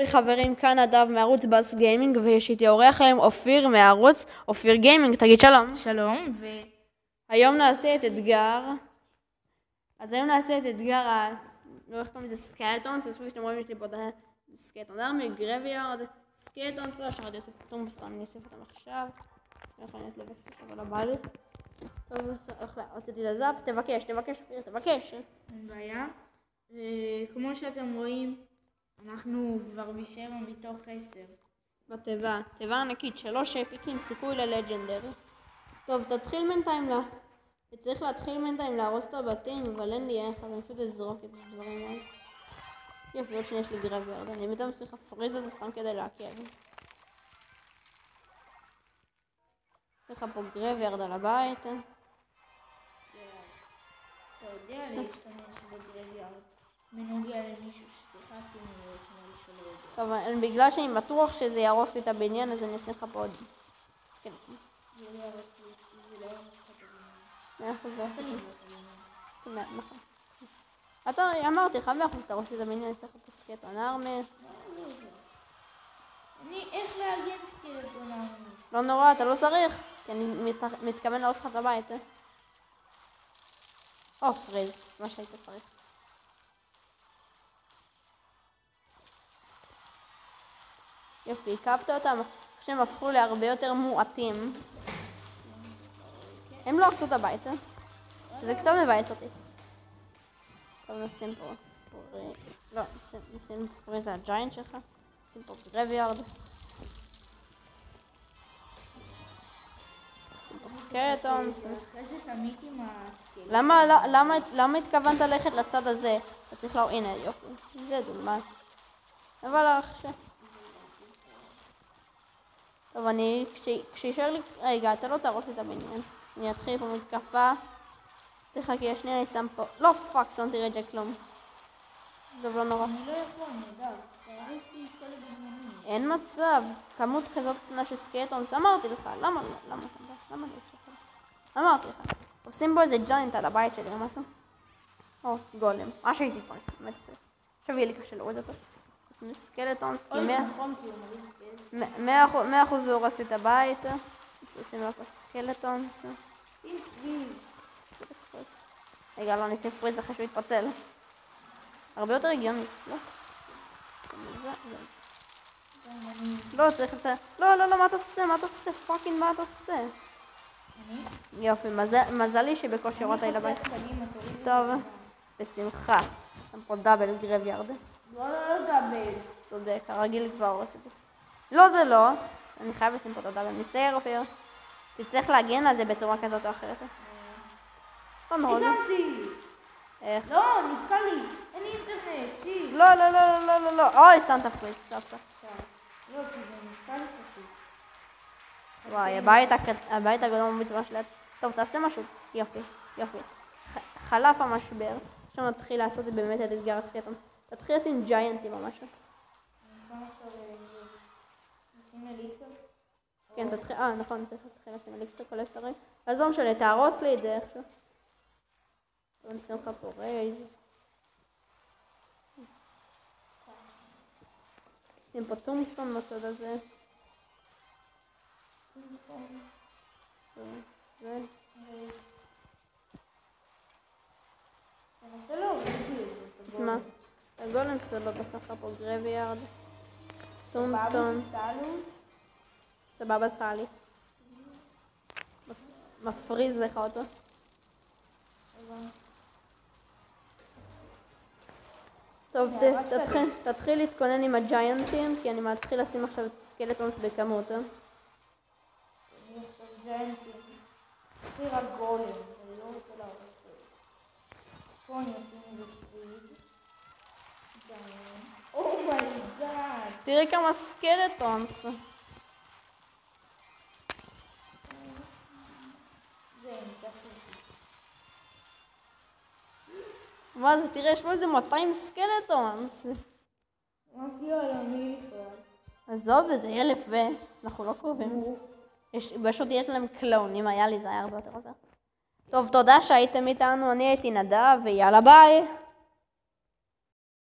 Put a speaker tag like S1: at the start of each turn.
S1: חברים, כאן נדב מערוץ בס גיימינג, ויש איתי אורח היום אופיר מערוץ אופיר גיימינג. תגיד שלום.
S2: שלום.
S1: היום נעשה את אתגר, לא איך קוראים לזה, סקלטונס. אז כפי שאתם רואים, יש לי פה את הסקלטון ארמי, גרביארד, סקלטונס, שרתי אוסף טומבסטון, אני אוסף אותם עכשיו. יכול להיות לבש אבל הבא לי. טוב, הוצאתי את הזאפ, תבקש, אופיר, תבקש.
S2: אין בעיה. כמו שאתם רואים, אנחנו כבר ב7 מתוך 10.
S1: בתיבה, תיבה ענקית, 3 פיקים, סיכוי ללג'נדרי. טוב, תתחיל בינתיים צריך להתחיל בינתיים להרוס את הבתים, אבל אין לי איך, אז אני פשוט אזרוק את הדברים האלה. יופי, עוד שנייה יש לי גרביארד, אני בינתיים צריך לפריז את זה סתם כדי לעכב. צריך פה גרביארד על הבית.
S2: אתה יודע להשתמש בגרביארד בנוגע למישהו ששיחקתי שלא יודע.
S1: טוב, בגלל שאני בטוח שזה יהרוס לי את הבניין, אז אני אעשה לך פה עוד סקלטונס.
S2: זה לא יהרוס לי, זה לא יהרוס לך את הבניין.
S1: 100% זה עושה לי. נכון. אתה אמרתי לך 100% אתה רואה את הבניין, אני אעשה לך פה סקלטון ארמי.
S2: איך להגן סקלטון ארמי?
S1: לא נורא, אתה לא צריך, כי אני מתכוון להרוס לך את הבית. פריז, מה שהיית צריך. יופי, עקבת אותם, שהם הפכו להרבה יותר מועטים. הם לא הרסו את הבית, שזה קצת מבאס אותי. טוב, נשים פה נשים פריז הג'יינט שלך, נשים פה גרביארד. נשים פה סקלטונס. למה התכוונת ללכת לצד הזה? אתה צריך הנה, יופי, זה דוגמה. אבל עכשיו. טוב, כשישאר לי, רגע, אתה לא תהרוס לי את הבניין. אני אתחיל פה מתקפה. תחכה, שנייה, אני שם פה, לא פאק, שמתי רג'ה כלום. טוב, לא נורא.
S2: אני לא יכול, נדב, תהרוס לי את כל הבניינים.
S1: אין מצב, כמות כזאת קטנה של סקלטונס, אמרתי לך, למה שמת? למה לא הקשבת? אמרתי לך. טוב, שים פה איזה ג'יינט על הבית שלי או משהו. גולם, מה שהייתי צריך, באמת. עכשיו יהיה לי קשה להוריד אותו. סקלטונס, כי 100% הוא הורס את הבית. שעושים לו פה סקלטונס. רגע, לא, נשים פריז אחרי שהוא יתפצל. הרבה יותר הגיוני, לא? לא, צריך את זה. לא, מה אתה עושה? פאקינג מה אתה עושה? יופי, מזל לי שבקושי רואה אותי לבית. טוב, בשמחה. שם פה דאבל גרביארד.
S2: לא דאבל.
S1: צודק, הרגיל כבר הורס את זה. לא, זה לא. אני חייב לשים פה את הדאבל. מסתער, אופיר. תצטרך להגן על זה בצורה כזאת או אחרת.
S2: הגנתי!
S1: איך?
S2: לא, נתקע לי. אין לי אינטרנט, שיט.
S1: לא. אוי, שמת פריז. סוף.
S2: לא, כי זה נתקע לי פשוט.
S1: וואי, הבית הגדול בצורה שלט. טוב, תעשה משהו. יופי. חלף המשבר. עכשיו נתחיל לעשות באמת את אתגר הסקלטונס. תתחיל לשים ג'יינטים או משהו.
S2: אני שם עכשיו נשים אליקסר?
S1: כן, נכון, צריך להתחיל לשים אליקסר קולקטורי. אז לא משנה, תהרוס לי את זה איכשהו. טוב, נשים לך פה רייז. שים פה טומבסטון בצד הזה. זה.
S2: תנסה להוריד לי את זה.
S1: מה? הגולם סבבה, בסך פה גרביארד. טומבסטון. סבבה סלי. מפריז לך אותו. טוב, תתחיל להתכונן עם הג'יינטים, כי אני מתחיל לשים עכשיו את סקלטונס בכמות.
S2: אני עכשיו ג'יינטים. יש לי רק גולם, אני לא רוצה להרוס את זה. פה אני אשים איזה פריז. אומייגאד.
S1: תראי כמה סקלטונס. מה זה? תראה, יש פה איזה 200 סקלטונס.
S2: מה עשייה על המי בכלל?
S1: עזוב, זה 1000 אנחנו לא קרובים. פשוט יש להם קלון, אם היה לי זה היה הרבה יותר עוזר. טוב, תודה שהייתם איתנו, אני הייתי נדב, ויאללה ביי.